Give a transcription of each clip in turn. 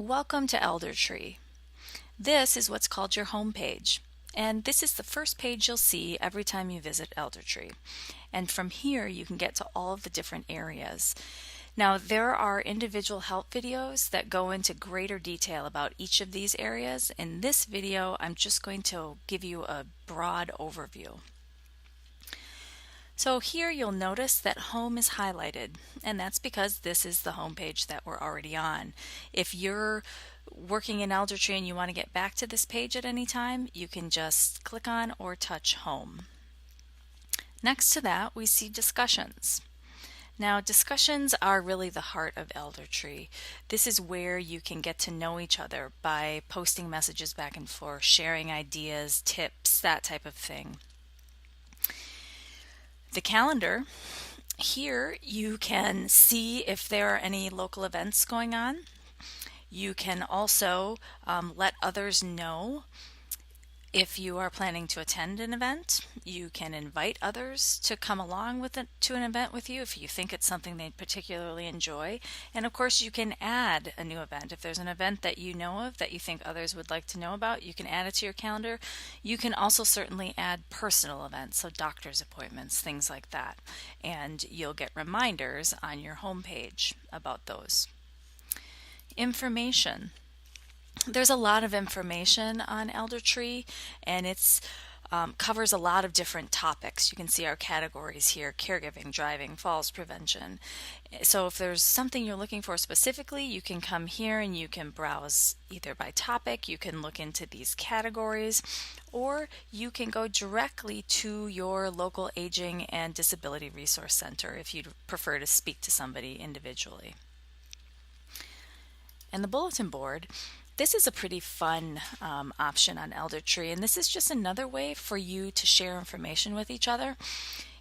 Welcome to Elder Tree. This is what's called your home page, and this is the first page you'll see every time you visit Elder Tree. And from here you can get to all of the different areas. Now there are individual help videos that go into greater detail about each of these areas. In this video I'm just going to give you a broad overview. So here you'll notice that home is highlighted, and that's because this is the home page that we're already on. If you're working in Elder Tree and you want to get back to this page at any time, you can just click on or touch home. Next to that, we see discussions. Now, discussions are really the heart of Elder Tree. This is where you can get to know each other by posting messages back and forth, sharing ideas, tips, that type of thing. The calendar, here you can see if there are any local events going on. You can also let others know if you are planning to attend an event. You can invite others to come along to an event with you if you think it's something they particularly enjoy. And of course you can add a new event. If there's an event that you know of that you think others would like to know about, you can add it to your calendar. You can also certainly add personal events, so doctor's appointments, things like that. And you'll get reminders on your home page about those. Information. There's a lot of information on Elder Tree, and it's covers a lot of different topics. You can see our categories here: caregiving, driving, falls prevention. So if there's something you're looking for specifically, you can come here and you can browse either by topic. You can look into these categories, or you can go directly to your local aging and disability resource center if you'd prefer to speak to somebody individually. And the bulletin board, this is a pretty fun option on Elder Tree, and this is just another way for you to share information with each other.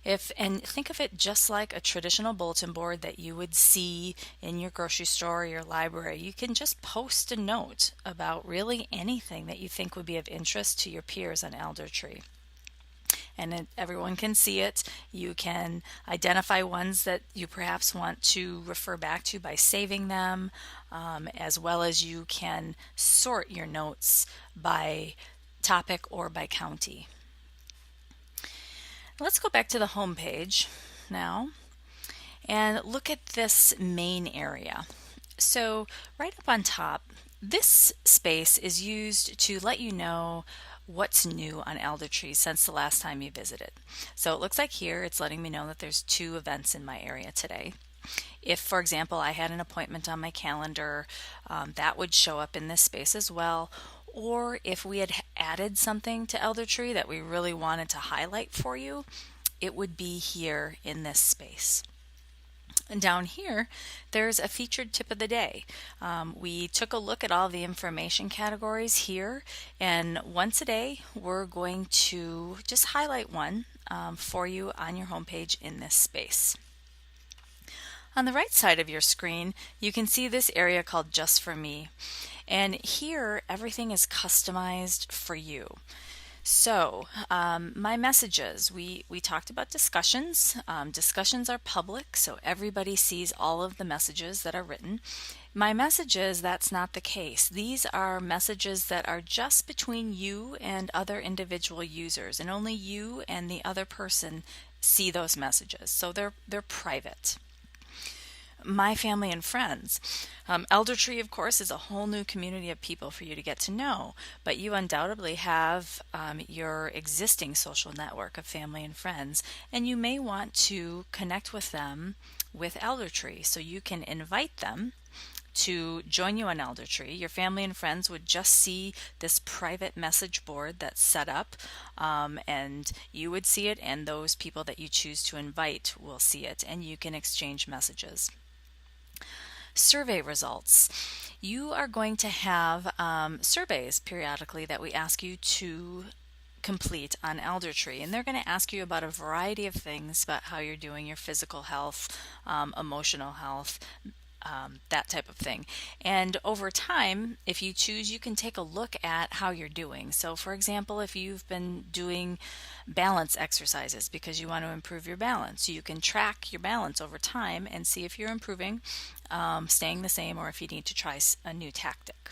And think of it just like a traditional bulletin board that you would see in your grocery store or your library. You can just post a note about really anything that you think would be of interest to your peers on Elder Tree. And everyone can see it. You can identify ones that you perhaps want to refer back to by saving them, as well as you can sort your notes by topic or by county. Let's go back to the home page now and look at this main area. So right up on top, this space is used to let you know what's new on Elder Tree since the last time you visited. So it looks like here it's letting me know that there's 2 events in my area today. If, for example, I had an appointment on my calendar, that would show up in this space as well. Or if we had added something to Elder Tree that we really wanted to highlight for you, it would be here in this space. And down here, there's a featured tip of the day. We took a look at all the information categories here, and once a day, we're going to just highlight one for you on your homepage in this space. On the right side of your screen, you can see this area called Just for Me. And here, everything is customized for you. So, my messages, we talked about discussions. Discussions are public, so everybody sees all of the messages that are written. My messages, that's not the case. These are messages that are just between you and other individual users, and only you and the other person see those messages, so they're private. My family and friends. Elder Tree, of course, is a whole new community of people for you to get to know, but you undoubtedly have your existing social network of family and friends, and you may want to connect with them with Elder Tree, so you can invite them to join you on Elder Tree. Your family and friends would just see this private message board that's set up, and you would see it, and those people that you choose to invite will see it, and you can exchange messages. Survey results. You are going to have surveys periodically that we ask you to complete on Elder Tree, and they're going to ask you about a variety of things about how you're doing, your physical health, emotional health, that type of thing. And over time, if you choose, you can take a look at how you're doing. So for example, if you've been doing balance exercises because you want to improve your balance, you can track your balance over time and see if you're improving, staying the same, or if you need to try a new tactic.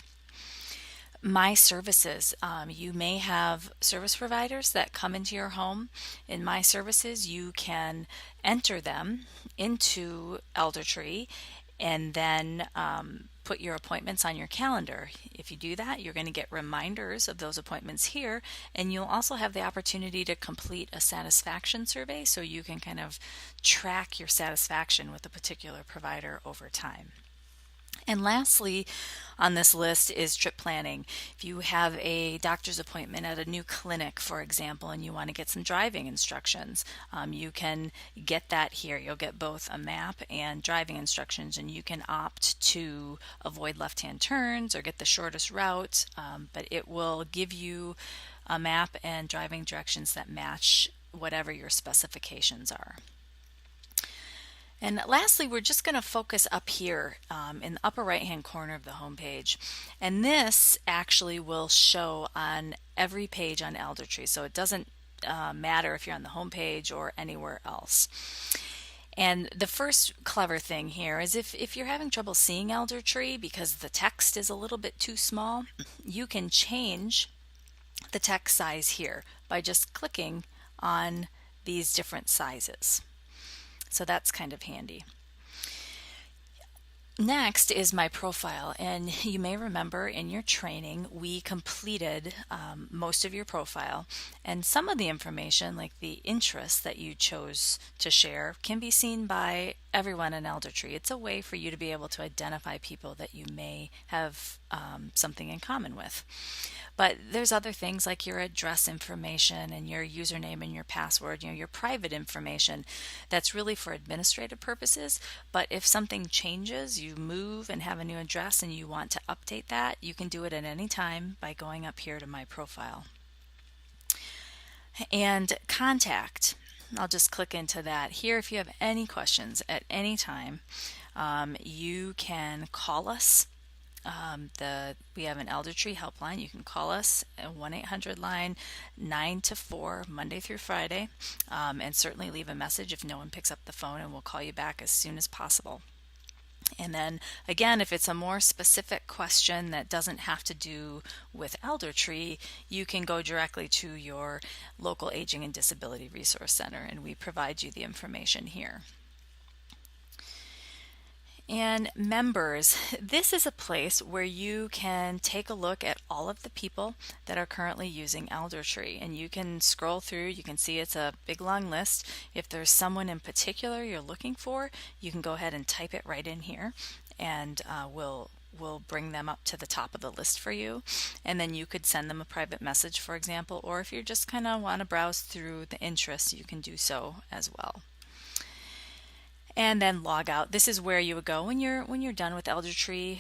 My services, you may have service providers that come into your home. In My Services, you can enter them into Eldertree and then put your appointments on your calendar. If you do that, you're going to get reminders of those appointments here, and you'll also have the opportunity to complete a satisfaction survey so you can kind of track your satisfaction with a particular provider over time. And lastly on this list is trip planning. If you have a doctor's appointment at a new clinic, for example, and you want to get some driving instructions, you can get that here. You'll get both a map and driving instructions, and you can opt to avoid left-hand turns or get the shortest route, but it will give you a map and driving directions that match whatever your specifications are. And lastly, we're just going to focus up here in the upper right hand corner of the home page. And this actually will show on every page on Eldertree. So it doesn't matter if you're on the home page or anywhere else. And the first clever thing here is if you're having trouble seeing Eldertree because the text is a little bit too small, you can change the text size here by just clicking on these different sizes. So that's kind of handy. Next is my profile, and you may remember in your training we completed most of your profile, and some of the information, like the interests that you chose to share, can be seen by everyone in Eldertree. It's a way for you to be able to identify people that you may have something in common with. But there's other things like your address information and your username and your password, your private information. That's really for administrative purposes. But if something changes, you move and have a new address and you want to update that, you can do it at any time by going up here to My Profile. And contact. I'll just click into that. Here, if you have any questions at any time, you can call us. We have an Eldertree helpline. You can call us at 1-800 line 9 to 4 Monday through Friday, and certainly leave a message if no one picks up the phone, and we'll call you back as soon as possible. And then again, if it's a more specific question that doesn't have to do with Eldertree, you can go directly to your local Aging and Disability Resource Center, and we provide you the information here. And members, this is a place where you can take a look at all of the people that are currently using Eldertree, and you can scroll through. You can see it's a big long list. If there's someone in particular you're looking for, you can go ahead and type it right in here, and we'll bring them up to the top of the list for you, and then you could send them a private message, for example, or if you just kind of want to browse through the interests, you can do so as well. And then log out. This is where you would go when you're done with Eldertree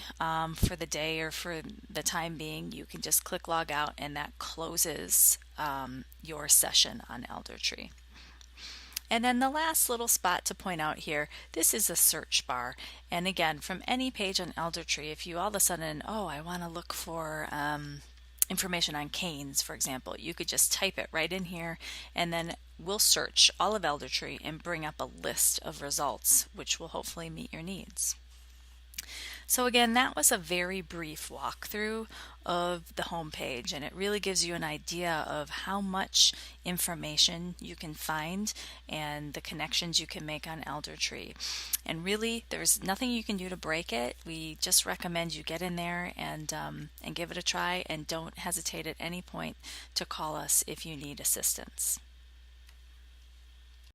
for the day or for the time being. You can just click log out, and that closes your session on Eldertree. And then the last little spot to point out here, this is a search bar. And again, from any page on Eldertree, if you all of a sudden, I want to look for information on canes, for example, you could just type it right in here, and then we'll search all of Eldertree and bring up a list of results, which will hopefully meet your needs. So again, that was a very brief walkthrough of the home page, and it really gives you an idea of how much information you can find and the connections you can make on Eldertree. And really, there's nothing you can do to break it. We just recommend you get in there and give it a try, and don't hesitate at any point to call us if you need assistance.